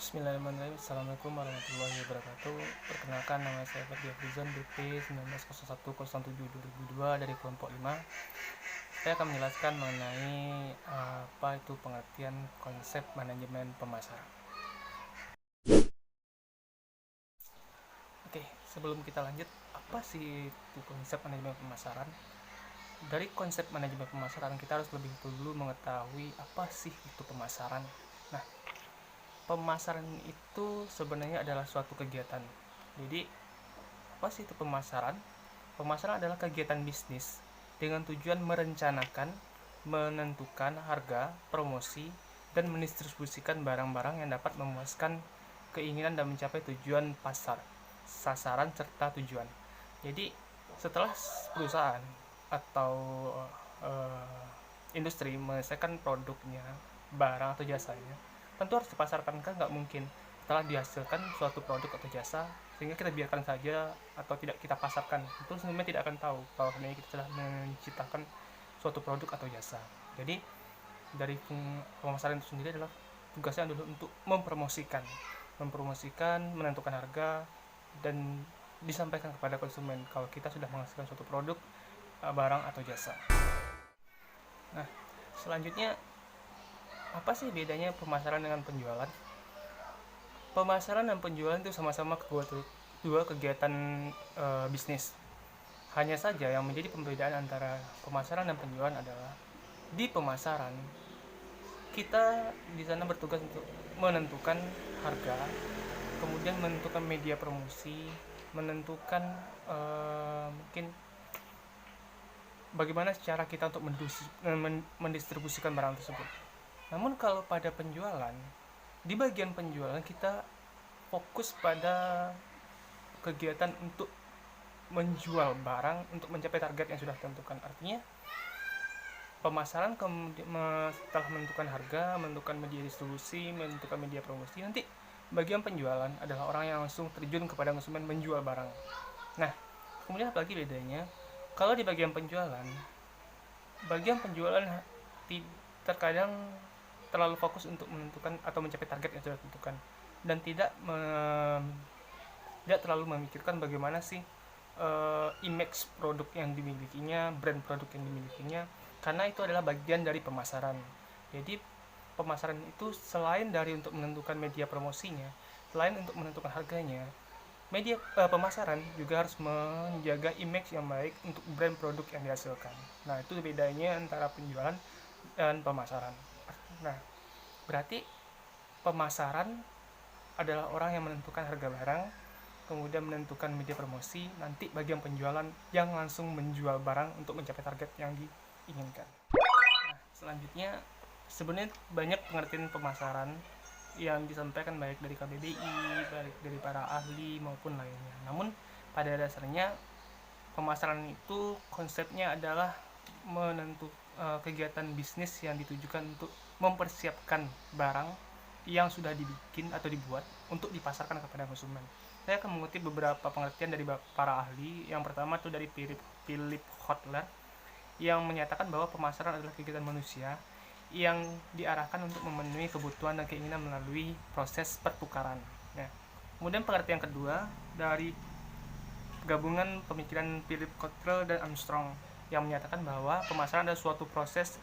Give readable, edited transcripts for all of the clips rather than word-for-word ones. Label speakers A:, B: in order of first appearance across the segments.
A: Bismillahirrahmanirrahim. Assalamualaikum warahmatullahi wabarakatuh. Perkenalkan, nama saya Ferdi Afrizon, BP 190107-2002 dari kelompok 5. Saya akan menjelaskan mengenai apa itu pengertian konsep manajemen pemasaran. Oke, sebelum kita lanjut, apa sih itu konsep manajemen pemasaran? Dari konsep manajemen pemasaran, kita harus lebih dulu mengetahui apa sih itu pemasaran. Nah, pemasaran itu sebenarnya adalah suatu kegiatan. Jadi, apa sih itu pemasaran? Pemasaran adalah kegiatan bisnis dengan tujuan merencanakan, menentukan harga, promosi, dan mendistribusikan barang-barang yang dapat memuaskan keinginan dan mencapai tujuan pasar, sasaran, serta tujuan. Jadi, setelah perusahaan atau industri menyelesaikan produknya, barang atau jasanya, tentu harus dipasarkan. Kan nggak mungkin setelah dihasilkan suatu produk atau jasa sehingga kita biarkan saja atau tidak kita pasarkan, itu sebenarnya tidak akan tahu kalau sebenarnya kita telah menciptakan suatu produk atau jasa. Jadi dari pemasaran itu sendiri adalah tugasnya adalah untuk mempromosikan, menentukan harga, dan disampaikan kepada konsumen kalau kita sudah menghasilkan suatu produk, barang atau jasa. Nah, selanjutnya, apa sih bedanya pemasaran dengan penjualan? Pemasaran dan penjualan itu sama-sama dua kegiatan bisnis. Hanya saja yang menjadi pembedaan antara pemasaran dan penjualan adalah di pemasaran kita di sana bertugas untuk menentukan harga, kemudian menentukan media promosi, menentukan mungkin bagaimana cara kita untuk mendistribusikan barang tersebut. Namun kalau pada penjualan, di bagian penjualan kita fokus pada kegiatan untuk menjual barang untuk mencapai target yang sudah ditentukan. Artinya pemasaran kemudian setelah menentukan harga, menentukan media distribusi, menentukan media promosi, nanti bagian penjualan adalah orang yang langsung terjun kepada konsumen menjual barang. Nah, kemudian apa lagi bedanya? Kalau di bagian penjualan terkadang terlalu fokus untuk menentukan atau mencapai target yang sudah ditentukan dan tidak terlalu memikirkan bagaimana sih image produk yang dimilikinya, brand produk yang dimilikinya, karena itu adalah bagian dari pemasaran. Jadi pemasaran itu selain dari untuk menentukan media promosinya, selain untuk menentukan harganya, pemasaran juga harus menjaga image yang baik untuk brand produk yang dihasilkan. Nah, itu bedanya antara penjualan dan pemasaran. Nah, berarti pemasaran adalah orang yang menentukan harga barang, kemudian menentukan media promosi, nanti bagian penjualan yang langsung menjual barang untuk mencapai target yang diinginkan. Nah, selanjutnya sebenarnya banyak pengertian pemasaran yang disampaikan baik dari KBBI, baik dari para ahli maupun lainnya. Namun pada dasarnya pemasaran itu konsepnya adalah kegiatan bisnis yang ditujukan untuk mempersiapkan barang yang sudah dibikin atau dibuat untuk dipasarkan kepada konsumen. Saya akan mengutip beberapa pengertian dari para ahli. Yang pertama itu dari Philip Kotler yang menyatakan bahwa pemasaran adalah kegiatan manusia yang diarahkan untuk memenuhi kebutuhan dan keinginan melalui proses pertukaran. Nah, kemudian pengertian kedua dari gabungan pemikiran Philip Kotler dan Armstrong yang menyatakan bahwa pemasaran adalah suatu proses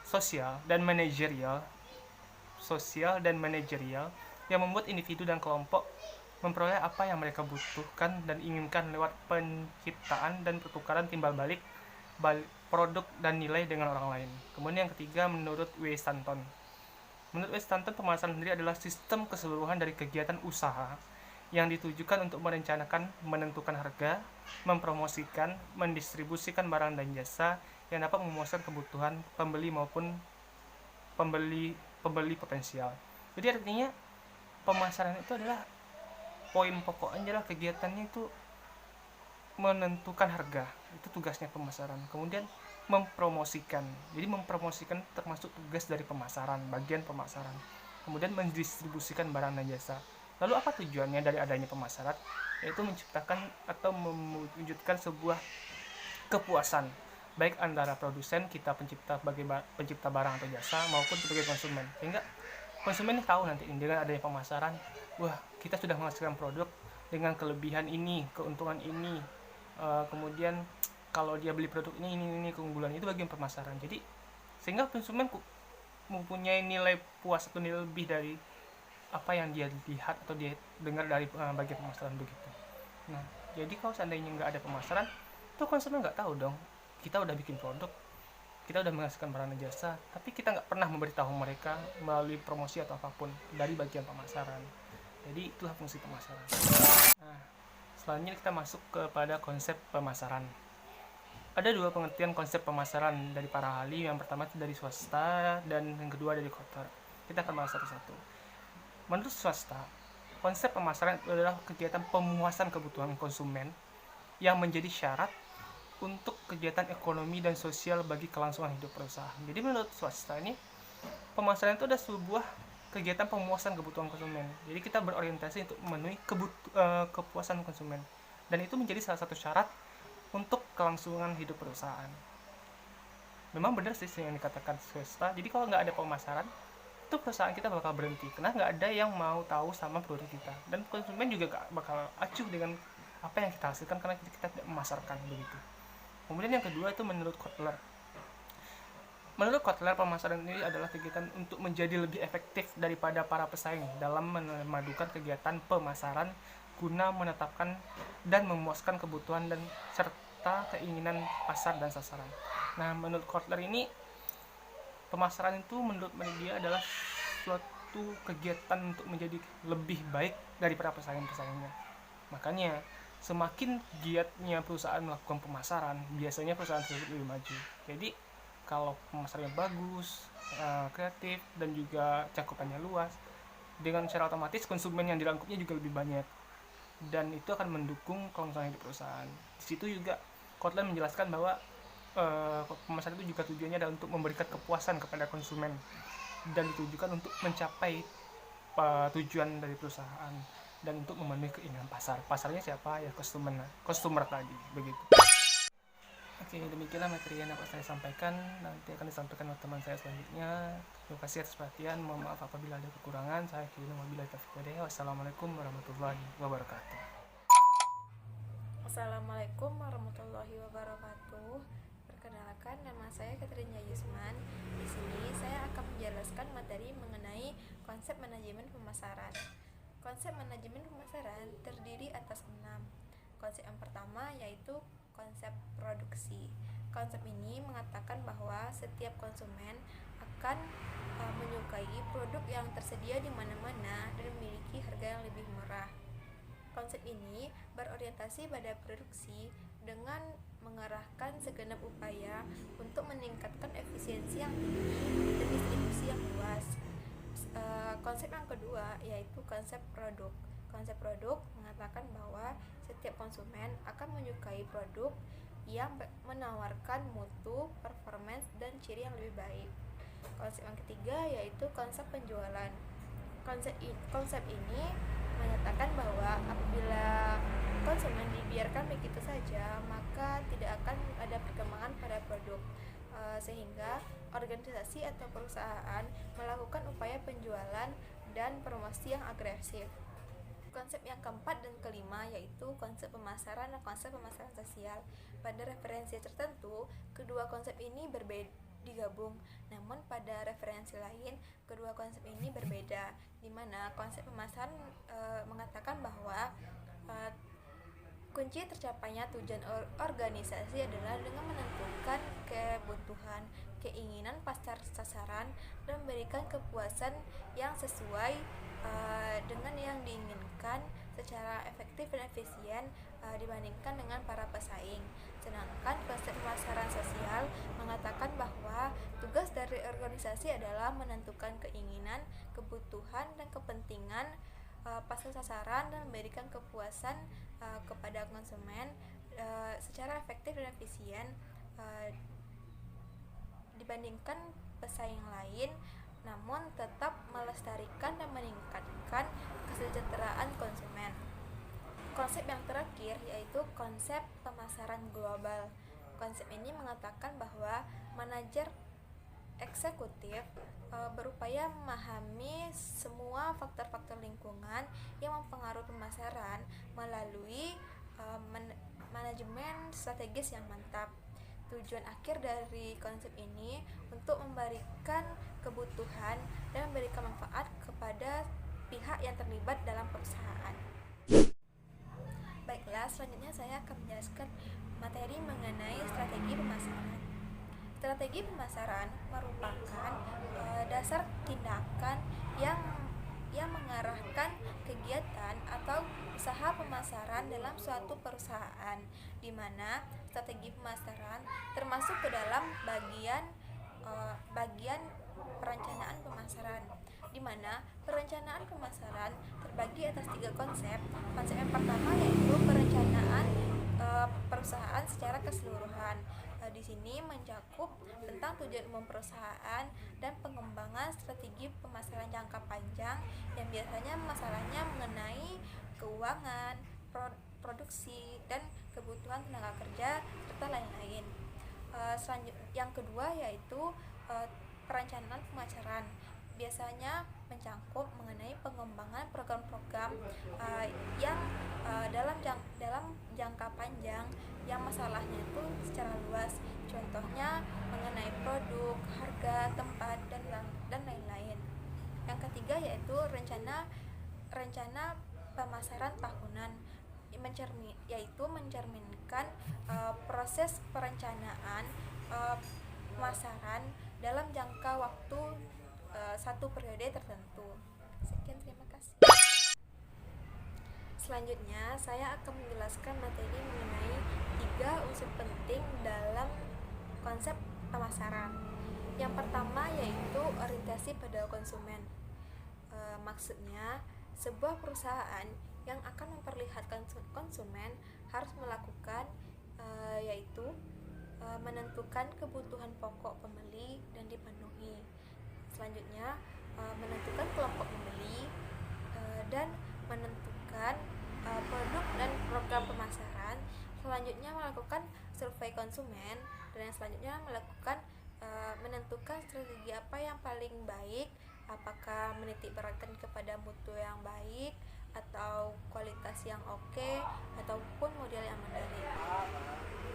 A: sosial dan manajerial yang membuat individu dan kelompok memperoleh apa yang mereka butuhkan dan inginkan lewat penciptaan dan pertukaran timbal balik produk dan nilai dengan orang lain. Kemudian yang ketiga, menurut W. Stanton, pemasaran sendiri adalah sistem keseluruhan dari kegiatan usaha yang ditujukan untuk merencanakan, menentukan harga, mempromosikan, mendistribusikan barang dan jasa yang dapat memuaskan kebutuhan pembeli maupun pembeli potensial. Jadi artinya pemasaran itu adalah poin pokoknya adalah kegiatannya itu menentukan harga, itu tugasnya pemasaran. Kemudian mempromosikan, jadi mempromosikan termasuk tugas dari pemasaran, bagian pemasaran. Kemudian mendistribusikan barang dan jasa. Lalu apa tujuannya dari adanya pemasaran? Yaitu menciptakan atau mewujudkan sebuah kepuasan baik antara produsen, kita pencipta sebagai pencipta barang atau jasa, maupun sebagai konsumen, sehingga konsumen tahu nanti dengan adanya pemasaran, wah kita sudah menghasilkan produk dengan kelebihan ini, keuntungan ini. Kemudian kalau dia beli produk ini keunggulan itu bagian pemasaran. Jadi sehingga konsumen mempunyai nilai puas atau nilai lebih dari apa yang dia lihat atau dia dengar dari bagian pemasaran begitu. Nah, jadi kalau seandainya nggak ada pemasaran, itu konsumen nggak tahu dong. Kita udah bikin produk, kita udah menghasilkan barang dan jasa, tapi kita nggak pernah memberitahu mereka melalui promosi atau apapun dari bagian pemasaran. Jadi itulah fungsi pemasaran. Nah, selanjutnya kita masuk kepada konsep pemasaran. Ada dua pengertian konsep pemasaran dari para ahli. Yang pertama itu dari swasta dan yang kedua dari Kotler. Kita akan bahas satu-satu. Menurut swasta, konsep pemasaran itu adalah kegiatan pemuasan kebutuhan konsumen yang menjadi syarat untuk kegiatan ekonomi dan sosial bagi kelangsungan hidup perusahaan. Jadi menurut swasta ini, pemasaran itu adalah sebuah kegiatan pemuasan kebutuhan konsumen. Jadi kita berorientasi untuk memenuhi kepuasan konsumen. Dan itu menjadi salah satu syarat untuk kelangsungan hidup perusahaan. Memang benar sih yang dikatakan swasta. Jadi kalau nggak ada pemasaran, itu perusahaan kita bakal berhenti. Karena nggak ada yang mau tahu sama produk kita. Dan konsumen juga nggak bakal acuh dengan apa yang kita hasilkan karena kita tidak memasarkan begitu. Kemudian yang kedua itu menurut Kotler. Menurut Kotler, pemasaran ini adalah kegiatan untuk menjadi lebih efektif daripada para pesaing dalam memadukan kegiatan pemasaran guna menetapkan dan memuaskan kebutuhan dan serta keinginan pasar dan sasaran. Nah, menurut Kotler ini, pemasaran itu menurut dia adalah suatu kegiatan untuk menjadi lebih baik daripada pesaing-pesaingnya. Makanya semakin giatnya perusahaan melakukan pemasaran, biasanya perusahaan tersebut lebih maju. Jadi kalau pemasarannya bagus, kreatif, dan juga cakupannya luas, dengan secara otomatis konsumen yang dirangkupnya juga lebih banyak, dan itu akan mendukung kelangsungan hidup perusahaan. Di situ juga Kotler menjelaskan bahwa pemasaran itu juga tujuannya adalah untuk memberikan kepuasan kepada konsumen dan ditujukan untuk mencapai tujuan dari perusahaan dan untuk memenuhi keinginan pasar. Pasarnya siapa? Ya customer tadi, begitu. Oke, demikianlah materi yang dapat saya sampaikan. Nanti akan disampaikan oleh teman saya selanjutnya. Terima kasih atas perhatian. Mohon maaf apabila ada kekurangan. Saya Kini Wabillahi Taufiq Walhidayah. Wassalamualaikum warahmatullahi wabarakatuh.
B: Assalamualaikum warahmatullahi wabarakatuh. Perkenalkan, nama saya Katrina Yusman. Di sini saya akan menjelaskan materi mengenai konsep manajemen pemasaran. Konsep manajemen pemasaran terdiri atas 6. Konsep yang pertama yaitu konsep produksi. Konsep ini mengatakan bahwa setiap konsumen akan menyukai produk yang tersedia di mana-mana dan memiliki harga yang lebih murah. Konsep ini berorientasi pada produksi dengan mengarahkan segenap upaya untuk meningkatkan efisiensi yang tinggi dan distribusi yang luas. Konsep yang kedua yaitu konsep produk. Konsep produk mengatakan bahwa setiap konsumen akan menyukai produk yang menawarkan mutu, performance, dan ciri yang lebih baik. Konsep yang ketiga yaitu konsep penjualan. Konsep ini menyatakan bahwa apabila konsumen dibiarkan begitu saja, maka tidak akan ada perkembangan pada produk, sehingga organisasi atau perusahaan melakukan upaya penjualan dan promosi yang agresif. Konsep yang keempat dan kelima yaitu konsep pemasaran dan konsep pemasaran sosial. Pada referensi tertentu, kedua konsep ini digabung, namun pada referensi lain kedua konsep ini berbeda, di mana konsep pemasaran mengatakan bahwa kunci tercapainya tujuan organisasi adalah dengan menentukan kebutuhan, keinginan pasar sasaran, dan memberikan kepuasan yang sesuai dengan yang diinginkan secara efektif dan efisien dibandingkan dengan para pesaing. Sedangkan konsep pemasaran sosial mengatakan bahwa tugas dari organisasi adalah menentukan keinginan, kebutuhan, dan kepentingan pasar sasaran dan memberikan kepuasan kepada konsumen secara efektif dan efisien dibandingkan pesaing lain, namun tetap melestarikan dan meningkatkan kesejahteraan konsumen. Konsep yang terakhir yaitu konsep pemasaran global. Konsep ini mengatakan bahwa manajer eksekutif berupaya memahami semua faktor-faktor lingkungan yang mempengaruhi pemasaran melalui manajemen strategis yang mantap. Tujuan akhir dari konsep ini untuk memberikan kebutuhan dan memberikan manfaat kepada pihak yang terlibat dalam perusahaan. Baiklah, selanjutnya saya akan menjelaskan materi mengenai strategi pemasaran. Strategi pemasaran merupakan dasar tindakan yang mengarahkan kegiatan atau usaha pemasaran dalam suatu perusahaan, di mana strategi pemasaran termasuk ke dalam bagian perencanaan pemasaran, di mana perencanaan pemasaran terbagi atas 3 konsep. Konsep yang pertama yaitu perencanaan perusahaan secara keseluruhan. Di sini mencakup tentang tujuan umum perusahaan dan pengembangan strategi pemasaran jangka panjang yang biasanya masalahnya mengenai keuangan, produksi, dan kebutuhan tenaga kerja serta lain-lain. Yang kedua yaitu perencanaan pemasaran. Biasanya mencakup mengenai pengembangan program-program yang dalam jangka panjang yang masalahnya itu secara luas. Contohnya mengenai produk, harga, tempat, dan lain-lain. Yang ketiga yaitu rencana pemasaran tahunan, yaitu mencerminkan proses perencanaan pemasaran dalam jangka waktu satu periode tertentu. Sekian, terima kasih. Selanjutnya, saya akan menjelaskan materi mengenai 3 unsur penting dalam konsep pemasaran. Yang pertama yaitu orientasi pada konsumen. Maksudnya, sebuah perusahaan yang akan memperlihatkan konsumen harus melakukan yaitu menentukan kebutuhan pokok pembeli dan dipenuhi. Selanjutnya, menentukan kelompok pembeli dan menentukan produk dan program pemasaran. Selanjutnya melakukan survei konsumen, dan yang selanjutnya menentukan strategi apa yang paling baik, apakah menitik beratkan kepada mutu yang baik atau kualitas yang oke ataupun model yang menarik.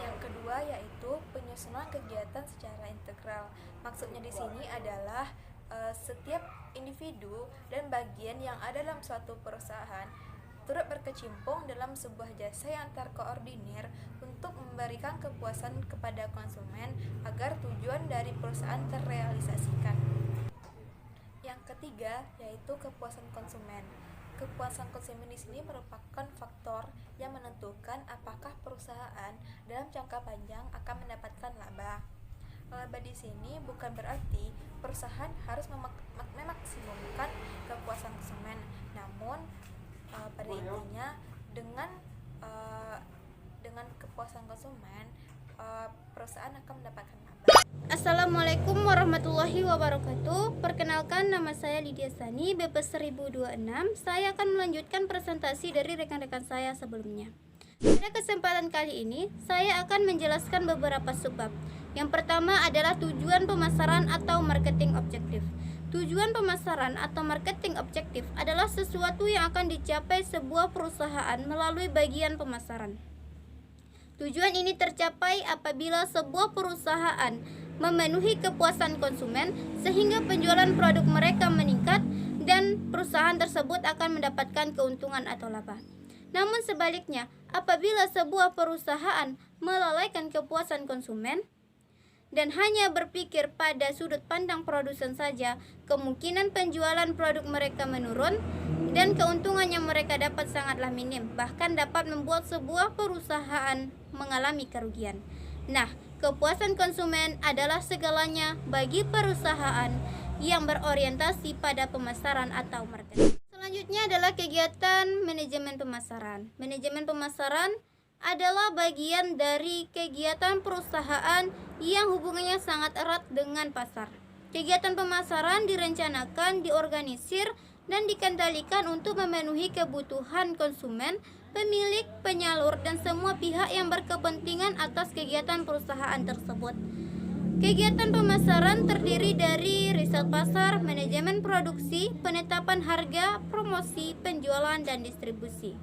B: Yang kedua yaitu penyusunan kegiatan secara integral. Maksudnya di sini adalah setiap individu dan bagian yang ada dalam suatu perusahaan turut berkecimpung dalam sebuah jasa yang terkoordinir untuk memberikan kepuasan kepada konsumen agar tujuan dari perusahaan terrealisasikan. Yang ketiga yaitu kepuasan konsumen. Kepuasan konsumen di sini merupakan faktor yang menentukan apakah perusahaan dalam jangka panjang akan mendapatkan laba. Laba di sini bukan berarti perusahaan harus memaksimumkan kepuasan konsumen, namun pada intinya dengan kepuasan konsumen perusahaan akan mendapatkan laba.
C: Assalamualaikum warahmatullahi wabarakatuh. Perkenalkan, nama saya Lydia Sani, BP 1026. Saya akan melanjutkan presentasi dari rekan-rekan saya sebelumnya. Pada kesempatan kali ini, saya akan menjelaskan beberapa subbab. Yang pertama adalah tujuan pemasaran atau marketing objektif. Tujuan pemasaran atau marketing objektif adalah sesuatu yang akan dicapai sebuah perusahaan melalui bagian pemasaran. Tujuan ini tercapai apabila sebuah perusahaan memenuhi kepuasan konsumen sehingga penjualan produk mereka meningkat dan perusahaan tersebut akan mendapatkan keuntungan atau laba. Namun sebaliknya, apabila sebuah perusahaan melalaikan kepuasan konsumen dan hanya berpikir pada sudut pandang produsen saja, kemungkinan penjualan produk mereka menurun dan keuntungan yang mereka dapat sangatlah minim, bahkan dapat membuat sebuah perusahaan mengalami kerugian. Nah, kepuasan konsumen adalah segalanya bagi perusahaan yang berorientasi pada pemasaran atau marketing. Selanjutnya adalah kegiatan manajemen pemasaran. Manajemen pemasaran adalah bagian dari kegiatan perusahaan yang hubungannya sangat erat dengan pasar. Kegiatan pemasaran direncanakan, diorganisir, dan dikendalikan untuk memenuhi kebutuhan konsumen, pemilik, penyalur, dan semua pihak yang berkepentingan atas kegiatan perusahaan tersebut. Kegiatan pemasaran terdiri dari riset pasar, manajemen produksi, penetapan harga, promosi, penjualan, dan distribusi.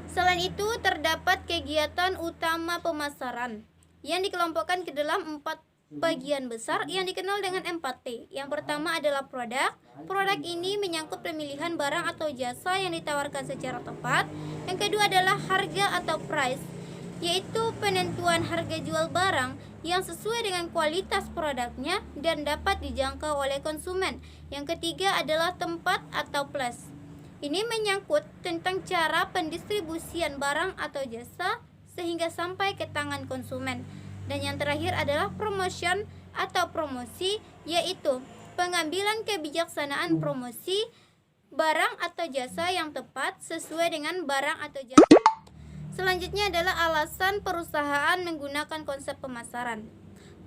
C: Selain itu, terdapat kegiatan utama pemasaran yang dikelompokkan ke dalam 4 bagian besar yang dikenal dengan 4T. Yang pertama adalah produk. Produk ini menyangkut pemilihan barang atau jasa yang ditawarkan secara tepat. Yang kedua adalah harga atau price, yaitu penentuan harga jual barang yang sesuai dengan kualitas produknya dan dapat dijangkau oleh konsumen. Yang ketiga adalah tempat atau place. Ini menyangkut tentang cara pendistribusian barang atau jasa sehingga sampai ke tangan konsumen. Dan yang terakhir adalah promotion atau promosi, yaitu pengambilan kebijaksanaan promosi barang atau jasa yang tepat sesuai dengan barang atau jasa. Selanjutnya adalah alasan perusahaan menggunakan konsep pemasaran.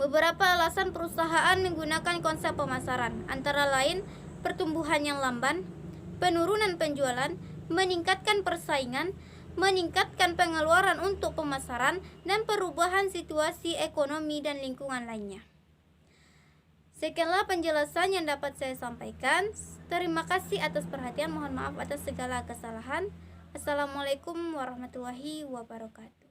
C: Beberapa alasan perusahaan menggunakan konsep pemasaran antara lain pertumbuhan yang lamban, penurunan penjualan, meningkatkan persaingan, meningkatkan pengeluaran untuk pemasaran, dan perubahan situasi ekonomi dan lingkungan lainnya. Sekianlah penjelasan yang dapat saya sampaikan. Terima kasih atas perhatian. Mohon maaf atas segala kesalahan. Assalamualaikum warahmatullahi wabarakatuh.